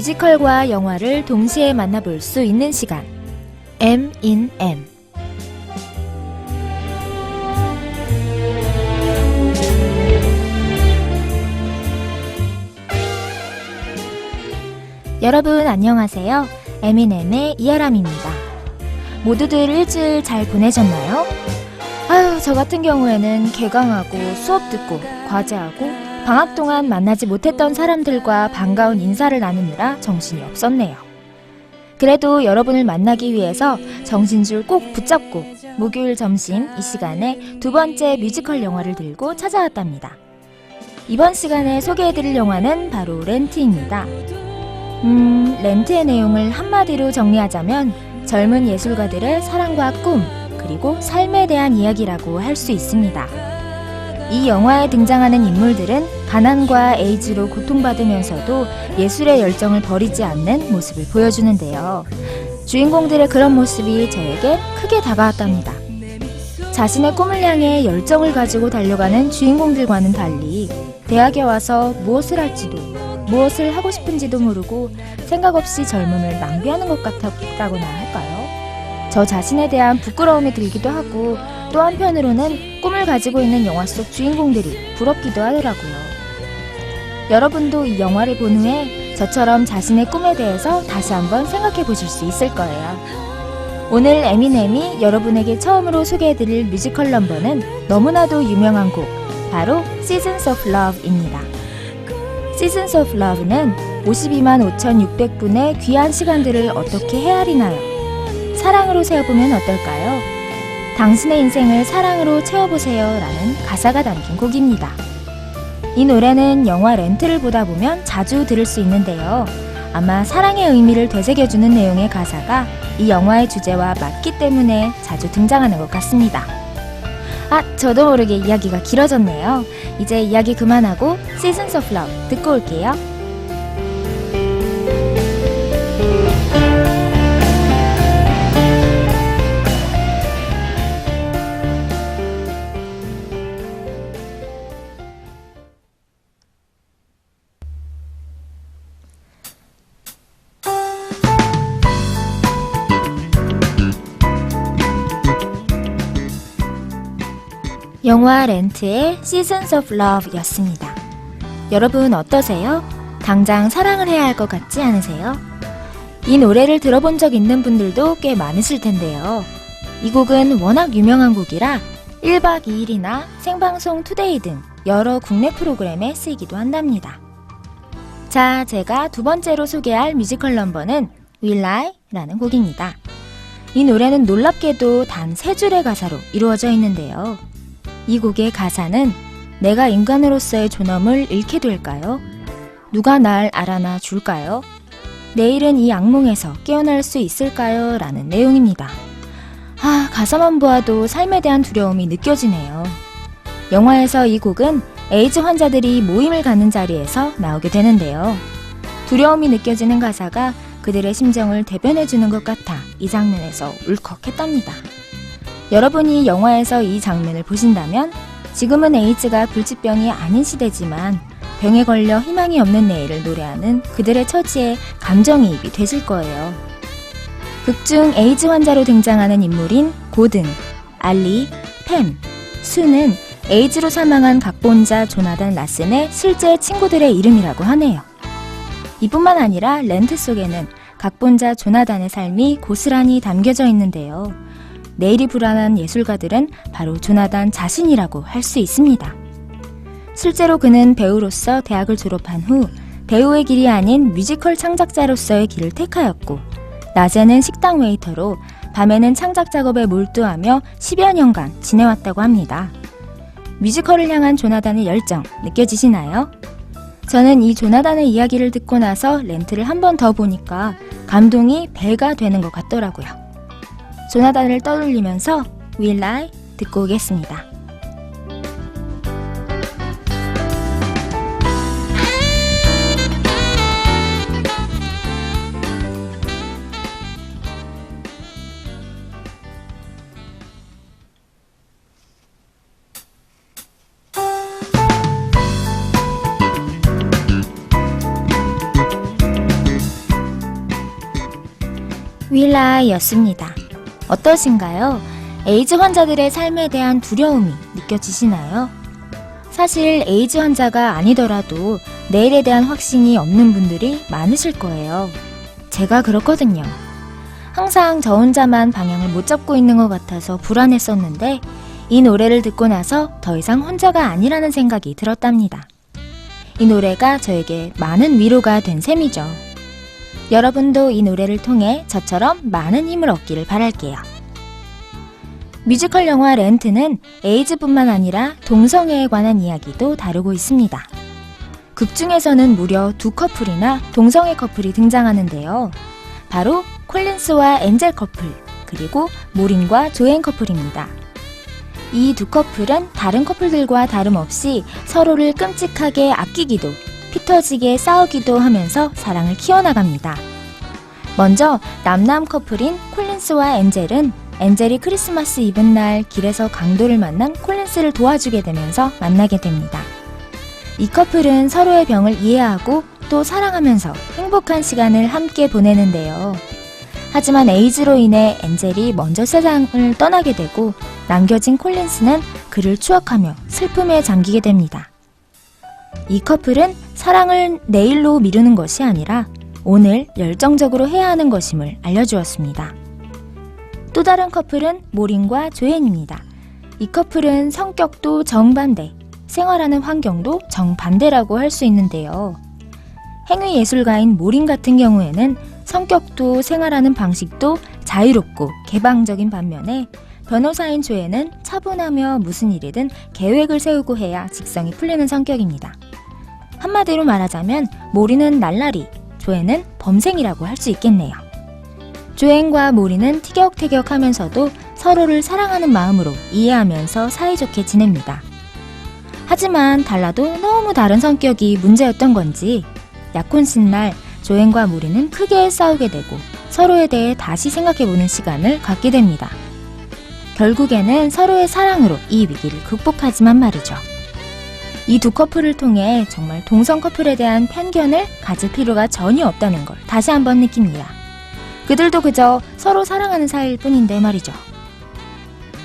뮤지컬과 영화를 동시에 만나볼 수 있는 시간 M&M. 여러분 안녕하세요. M&M의 이아람입니다. 모두들 일주일 잘 보내셨나요? 아유, 저 같은 경우에는 개강하고 수업 듣고 과제하고 방학 동안 만나지 못했던 사람들과 반가운 인사를 나누느라 정신이 없었네요. 그래도 여러분을 만나기 위해서 정신줄 꼭 붙잡고 목요일 점심 이 시간에 두 번째 뮤지컬 영화를 들고 찾아왔답니다. 이번 시간에 소개해드릴 영화는 바로 렌트입니다. 렌트의 내용을 한마디로 정리하자면 젊은 예술가들의 사랑과 꿈, 그리고 삶에 대한 이야기라고 할 수 있습니다. 이 영화에 등장하는 인물들은 가난과 에이즈로 고통받으면서도 예술의 열정을 버리지 않는 모습을 보여주는데요. 주인공들의 그런 모습이 저에게 크게 다가왔답니다. 자신의 꿈을 향해 열정을 가지고 달려가는 주인공들과는 달리 대학에 와서 무엇을 할지도 무엇을 하고 싶은지도 모르고 생각 없이 젊음을 낭비하는 것 같았다고나 할까요? 저 자신에 대한 부끄러움이 들기도 하고 또 한편으로는 꿈을 가지고 있는 영화 속 주인공들이 부럽기도 하더라고요. 여러분도 이 영화를 본 후에 저처럼 자신의 꿈에 대해서 다시 한번 생각해 보실 수 있을 거예요. 오늘 M&M이 여러분에게 처음으로 소개해드릴 뮤지컬 넘버는 너무나도 유명한 곡, 바로 Seasons of Love입니다. Seasons of Love는 52만 5,600분의 귀한 시간들을 어떻게 헤아리나요? 사랑으로 세어보면 어떨까요? 당신의 인생을 사랑으로 채워보세요 라는 가사가 담긴 곡입니다. 이 노래는 영화 렌트를 보다 보면 자주 들을 수 있는데요. 아마 사랑의 의미를 되새겨주는 내용의 가사가 이 영화의 주제와 맞기 때문에 자주 등장하는 것 같습니다. 저도 모르게 이야기가 길어졌네요. 이제 이야기 그만하고 Seasons of Love 듣고 올게요. 영화 렌트의 Seasons of Love 였습니다. 여러분 어떠세요? 당장 사랑을 해야 할 것 같지 않으세요? 이 노래를 들어본 적 있는 분들도 꽤 많으실 텐데요. 이 곡은 워낙 유명한 곡이라 1박 2일이나 생방송 투데이 등 여러 국내 프로그램에 쓰이기도 한답니다. 자, 제가 두 번째로 소개할 뮤지컬 넘버는 Will I? 라는 곡입니다. 이 노래는 놀랍게도 단 3줄의 가사로 이루어져 있는데요. 이 곡의 가사는 내가 인간으로서의 존엄을 잃게 될까요? 누가 날 알아나 줄까요? 내일은 이 악몽에서 깨어날 수 있을까요? 라는 내용입니다. 가사만 보아도 삶에 대한 두려움이 느껴지네요. 영화에서 이 곡은 에이즈 환자들이 모임을 갖는 자리에서 나오게 되는데요. 두려움이 느껴지는 가사가 그들의 심정을 대변해주는 것 같아 이 장면에서 울컥했답니다. 여러분이 영화에서 이 장면을 보신다면 지금은 에이즈가 불치병이 아닌 시대지만 병에 걸려 희망이 없는 내일을 노래하는 그들의 처지에 감정이입이 되실 거예요. 극중 에이즈 환자로 등장하는 인물인 고든, 알리, 팸, 수는 에이즈로 사망한 각본자 조나단 라슨의 실제 친구들의 이름이라고 하네요. 이뿐만 아니라 렌트 속에는 각본자 조나단의 삶이 고스란히 담겨져 있는데요. 내일이 불안한 예술가들은 바로 조나단 자신이라고 할 수 있습니다. 실제로 그는 배우로서 대학을 졸업한 후 배우의 길이 아닌 뮤지컬 창작자로서의 길을 택하였고 낮에는 식당 웨이터로 밤에는 창작 작업에 몰두하며 10여 년간 지내왔다고 합니다. 뮤지컬을 향한 조나단의 열정 느껴지시나요? 저는 이 조나단의 이야기를 듣고 나서 렌트를 한 번 더 보니까 감동이 배가 되는 것 같더라고요. 조나단을 떠올리면서 Will I? 듣고 오겠습니다. 윌라였습니다. 어떠신가요? 에이즈 환자들의 삶에 대한 두려움이 느껴지시나요? 사실 에이즈 환자가 아니더라도 내일에 대한 확신이 없는 분들이 많으실 거예요. 제가 그렇거든요. 항상 저 혼자만 방향을 못 잡고 있는 것 같아서 불안했었는데 이 노래를 듣고 나서 더 이상 혼자가 아니라는 생각이 들었답니다. 이 노래가 저에게 많은 위로가 된 셈이죠. 여러분도 이 노래를 통해 저처럼 많은 힘을 얻기를 바랄게요. 뮤지컬 영화 렌트는 에이즈뿐만 아니라 동성애에 관한 이야기도 다루고 있습니다. 극 중에서는 무려 2커플이나 동성애 커플이 등장하는데요. 바로 콜린스와 엔젤 커플, 그리고 모린과 조앤 커플입니다. 이 2커플은 다른 커플들과 다름없이 서로를 끔찍하게 아끼기도 피 터지게 싸우기도 하면서 사랑을 키워나갑니다. 먼저 남남 커플인 콜린스와 엔젤은 엔젤이 크리스마스 이브날 길에서 강도를 만난 콜린스를 도와주게 되면서 만나게 됩니다. 이 커플은 서로의 병을 이해하고 또 사랑하면서 행복한 시간을 함께 보내는데요. 하지만 에이즈로 인해 엔젤이 먼저 세상을 떠나게 되고 남겨진 콜린스는 그를 추억하며 슬픔에 잠기게 됩니다. 이 커플은 사랑을 내일로 미루는 것이 아니라 오늘 열정적으로 해야 하는 것임을 알려주었습니다. 또 다른 커플은 모린과 조앤입니다. 이 커플은 성격도 정반대, 생활하는 환경도 정반대라고 할 수 있는데요. 행위예술가인 모린 같은 경우에는 성격도 생활하는 방식도 자유롭고 개방적인 반면에 변호사인 조앤은 차분하며 무슨 일이든 계획을 세우고 해야 직성이 풀리는 성격입니다. 한마디로 말하자면 모린은 날라리, 조앤은 범생이라고 할 수 있겠네요. 조앤과 모린은 티격태격하면서도 서로를 사랑하는 마음으로 이해하면서 사이좋게 지냅니다. 하지만 달라도 너무 다른 성격이 문제였던 건지 약혼식 날 조앤과 모린은 크게 싸우게 되고 서로에 대해 다시 생각해보는 시간을 갖게 됩니다. 결국에는 서로의 사랑으로 이 위기를 극복하지만 말이죠. 이 2커플을 통해 정말 동성 커플에 대한 편견을 가질 필요가 전혀 없다는 걸 다시 한번 느낍니다. 그들도 그저 서로 사랑하는 사이일 뿐인데 말이죠.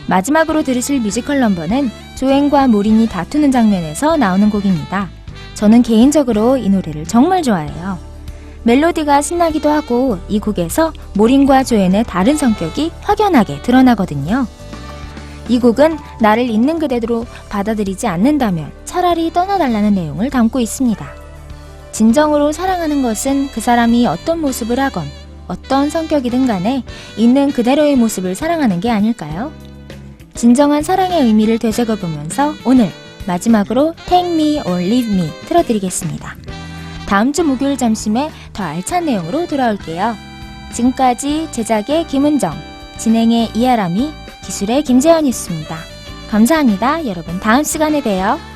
마지막으로 들으실 뮤지컬 넘버는 조앤과 모린이 다투는 장면에서 나오는 곡입니다. 저는 개인적으로 이 노래를 정말 좋아해요. 멜로디가 신나기도 하고 이 곡에서 모린과 조앤의 다른 성격이 확연하게 드러나거든요. 이 곡은 나를 있는 그대로 받아들이지 않는다면 차라리 떠나달라는 내용을 담고 있습니다. 진정으로 사랑하는 것은 그 사람이 어떤 모습을 하건 어떤 성격이든 간에 있는 그대로의 모습을 사랑하는 게 아닐까요? 진정한 사랑의 의미를 되새겨보면서 오늘 마지막으로 Take Me or Leave Me 틀어드리겠습니다. 다음 주 목요일 점심에 더 알찬 내용으로 돌아올게요. 지금까지 제작의 김은정, 진행의 이아람이, 기술의 김재현이었습니다. 감사합니다. 여러분 다음 시간에 봬요.